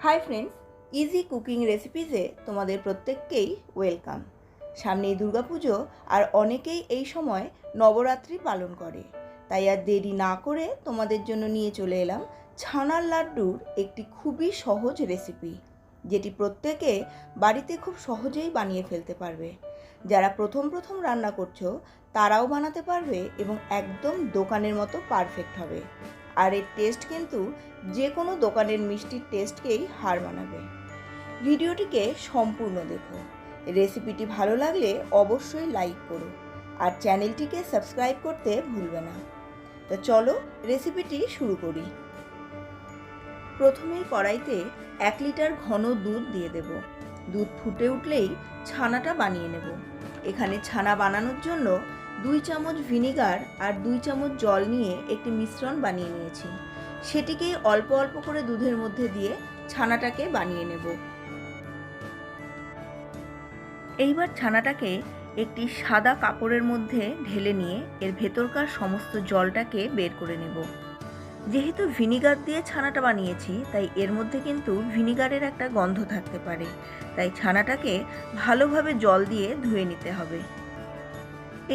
Hi friends, easy cooking রেসিপিসে তোমাদের প্রত্যেককেই welcome. সামনেই দুর্গাপুজো আর অনেকেই এই সময় নবরাত্রি পালন করে, তাই আর দেরি না করে তোমাদের জন্য নিয়ে চলে এলাম ছানার লাড্ডুর একটি খুবই সহজ রেসিপি, যেটি প্রত্যেকে বাড়িতে খুব সহজেই বানিয়ে ফেলতে পারবে। যারা প্রথম রান্না করছো তারাও বানাতে পারবে এবং একদম দোকানের মতো পারফেক্ট হবে। আর এর টেস্ট কিন্তু যে কোনো দোকানের মিষ্টির টেস্টকেই হার মানাবে। ভিডিওটিকে সম্পূর্ণ দেখো। রেসিপিটি ভালো লাগলে অবশ্যই লাইক করো আর চ্যানেলটিকে সাবস্ক্রাইব করতে ভুলবে না। তো চলো রেসিপিটি শুরু করি। প্রথমেই কড়াইতে 1 লিটার ঘন দুধ দিয়ে দেব। দুধ ফুটে উঠলেই ছানাটা বানিয়ে নেব। এখানে ছানা বানানোর জন্য 2 চামচ ভিনিগার আর 2 চামচ জল নিয়ে একটি মিশ্রণ বানিয়ে নিয়েছি। সেটিকে অল্প অল্প করে দুধের মধ্যে দিয়ে ছানাটাকে বানিয়ে নেব। এইবার ছানাটাকে একটি সাদা কাপড়ের মধ্যে ঢেলে নিয়ে এর ভেতরকার সমস্ত জলটাকে বের করে নেব। যেহেতু ভিনিগার দিয়ে ছানাটা বানিয়েছি, তাই এর মধ্যে কিন্তু ভিনিগারের একটা গন্ধ থাকতে পারে, তাই ছানাটাকে ভালোভাবে জল দিয়ে ধুয়ে নিতে হবে।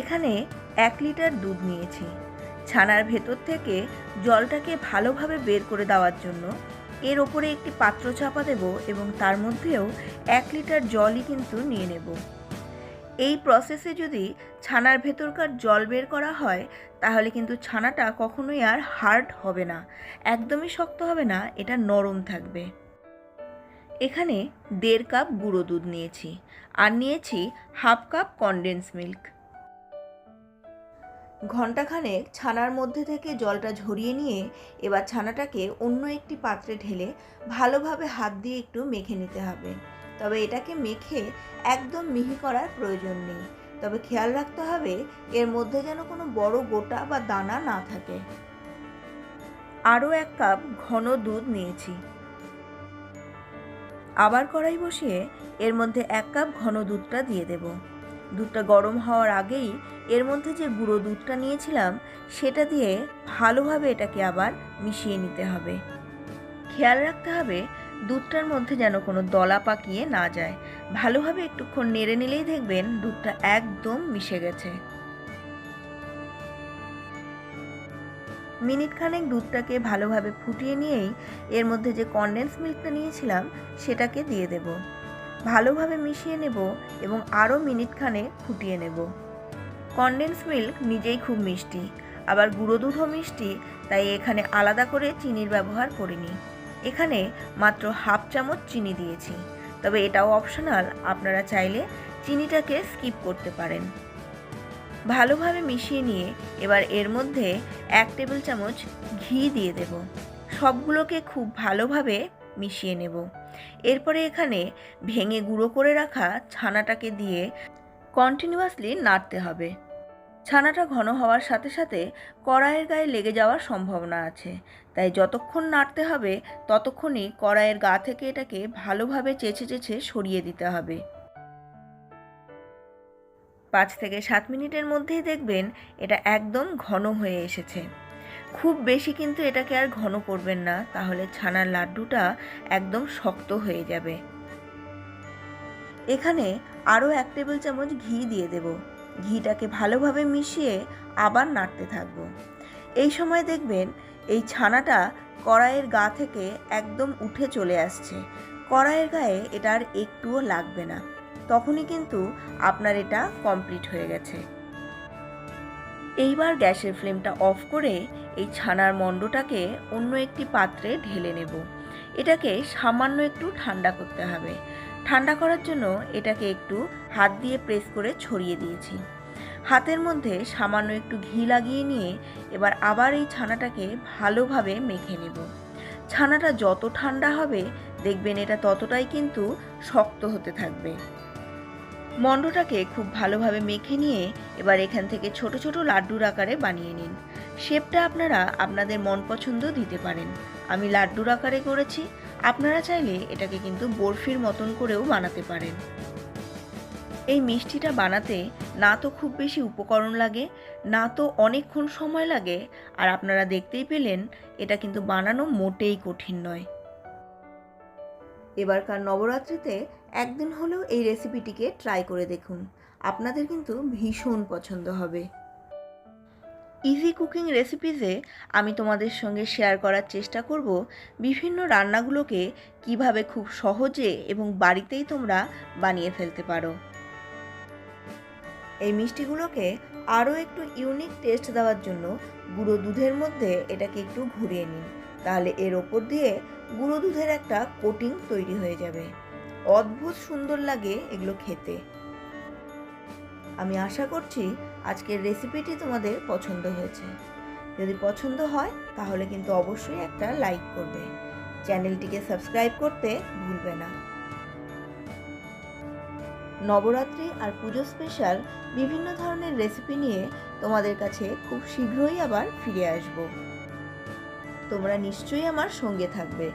এখানে 1 লিটার দুধ নিয়েছি। ছানার ভেতর থেকে জলটাকে ভালোভাবে বের করে দেওয়ার জন্য এর ওপরে একটি পাত্র চাপা দেব এবং তার মধ্যেও 1 লিটার জলই কিন্তু নিয়ে নেব। এই প্রসেসে যদি ছানার ভেতরকার জল বের করা হয় তাহলে কিন্তু ছানাটা কখনোই আর হার্ড হবে না, একদমই শক্ত হবে না, এটা নরম থাকবে। এখানে 1.5 কাপ গুঁড়ো দুধ নিয়েছি আর নিয়েছি 1/2 কাপ কনডেন্স মিল্ক। ঘণ্টাখানেক ছানার মধ্যে থেকে জলটা ঝরিয়ে নিয়ে এবার ছানাটাকে অন্য একটি পাত্রে ঢেলে ভালোভাবে হাত দিয়ে একটু মেখে নিতে হবে। তবে এটাকে মেখে একদম মিহি করার প্রয়োজন নেই, তবে খেয়াল রাখতে হবে এর মধ্যে যেন কোনো বড় গোটা বা দানা না থাকে। আরও 1 কাপ ঘন দুধ নিয়েছি। আবার কড়াই বসিয়ে এর মধ্যে 1 কাপ ঘন দুধটা দিয়ে দেব। দুধটা গরম হওয়ার আগেই এর মধ্যে যে গুঁড়ো দুধটা নিয়েছিলাম সেটা দিয়ে ভালোভাবে এটাকে আবার মিশিয়ে নিতে হবে। খেয়াল রাখতে হবে দুধটার মধ্যে যেন কোনো দলা পাকিয়ে না যায়। ভালোভাবে একটুক্ষণ নেড়ে নিলেই দেখবেন দুধটা একদম মিশে গেছে। মিনিট খানেক দুধটাকে ভালোভাবে ফুটিয়ে নিয়েই এর মধ্যে যে কনডেন্স মিল্কটা নিয়েছিলাম সেটাকে দিয়ে দেব। ভালোভাবে মিশিয়ে নেব এবং আরও মিনিট খানেক ফুটিয়ে নেব। কনডেন্স মিল্ক নিজেই খুব মিষ্টি, আবার গুঁড়ো দুধও মিষ্টি, তাই এখানে আলাদা করে চিনির ব্যবহার করিনি। এখানে মাত্র 1/2 চামচ চিনি দিয়েছি, তবে এটাও অপশনাল, আপনারা চাইলে চিনিটাকে স্কিপ করতে পারেন। ভালোভাবে মিশিয়ে নিয়ে এবার এর মধ্যে 1 টেবিল চামচ ঘি দিয়ে দেব। সবগুলোকে খুব ভালোভাবে মিশিয়ে নেব। এরপরে এখানে ভেঙে গুঁড়ো করে রাখা ছানাটাকে দিয়ে কন্টিনিউয়াসলি নাড়তে হবে। ছানাটা ঘন হওয়ার সাথে সাথে কড়াইয়ের গায়ে লেগে যাওয়ার সম্ভাবনা আছে, তাই যতক্ষণ নাড়তে হবে ততক্ষণই কড়াইয়ের গা থেকে এটাকে ভালোভাবে চেঁচে সরিয়ে দিতে হবে। 5 থেকে 7 মিনিটের মধ্যেই দেখবেন এটা একদম ঘন হয়ে এসেছে। খুব বেশি কিন্তু এটাকে আর ঘন করবেন না, তাহলে ছানার লাড্ডুটা একদম শক্ত হয়ে যাবে। এখানে আরও 1 টেবিল চামচ ঘি দিয়ে দেব। ঘিটাকে ভালোভাবে মিশিয়ে আবার নাড়তে থাকবো। এই সময় দেখবেন এই ছানাটা কড়াইয়ের গা থেকে একদম উঠে চলে আসছে। কড়াইয়ের গায়ে এটা আর একটুও লাগবে না, তখনই কিন্তু আপনার এটা কমপ্লিট হয়ে গেছে। এইবার গ্যাসের ফ্লেমটা অফ করে এই ছানার মণ্ডটাকে অন্য একটি পাত্রে ঢেলে নেব। এটাকে সামান্য একটু ঠান্ডা করতে হবে। ঠান্ডা করার জন্য এটাকে একটু হাত দিয়ে প্রেস করে ছড়িয়ে দিয়েছি। হাতের মধ্যে সামান্য একটু ঘি লাগিয়ে নিয়ে এবার আবার এই ছানাটাকে ভালোভাবে মেখে নেব। ছানাটা যত ঠান্ডা হবে দেখবেন এটা ততটাই কিন্তু শক্ত হতে থাকবে। মণ্ডটাকে খুব ভালোভাবে মেখে নিয়ে এবার এখান থেকে ছোট ছোট লাড্ডুর আকারে বানিয়ে নিন। শেপটা আপনারা আপনাদের মন পছন্দ দিতে পারেন। আমি লাড্ডুর আকারে করেছি, আপনারা চাইলে এটাকে কিন্তু বরফির মতন করেও বানাতে পারেন। এই মিষ্টিটা বানাতে না তো খুব বেশি উপকরণ লাগে, না তো অনেকক্ষণ সময় লাগে, আর আপনারা দেখতেই পেলেন এটা কিন্তু বানানো মোটেই কঠিন নয়। এবারকার নবরাত্রিতে একদিন হলেও এই রেসিপিটিকে ট্রাই করে দেখুন, আপনাদের কিন্তু ভীষণ পছন্দ হবে। ইজি কুকিং রেসিপিসে আমি তোমাদের সঙ্গে শেয়ার করার চেষ্টা করব বিভিন্ন রান্নাগুলোকে কিভাবে খুব সহজে এবং বাড়িতেই তোমরা বানিয়ে ফেলতে পারো। এই মিষ্টিগুলোকে আরও একটু ইউনিক টেস্ট দেওয়ার জন্য গুঁড়ো দুধের মধ্যে এটাকে একটু ঘুরিয়ে নিন, তাহলে এর ওপর দিয়ে গুঁড়ো দুধের একটা কোটিং তৈরি হয়ে যাবে। অদ্ভুত সুন্দর লাগে এগুলো খেতে। আমি আশা করছি আজকের রেসিপিটি তোমাদের পছন্দ হয়েছে। যদি পছন্দ হয় তাহলে কিন্তু অবশ্যই একটা লাইক করবে, চ্যানেলটিকে সাবস্ক্রাইব করতে ভুলবে না। নবরাত্রি আর পুজো স্পেশাল বিভিন্ন ধরনের রেসিপি নিয়ে তোমাদের কাছে খুব শীঘ্রই আবার ফিরে আসব। তোমরা নিশ্চয়ই আমার সঙ্গে থাকবে।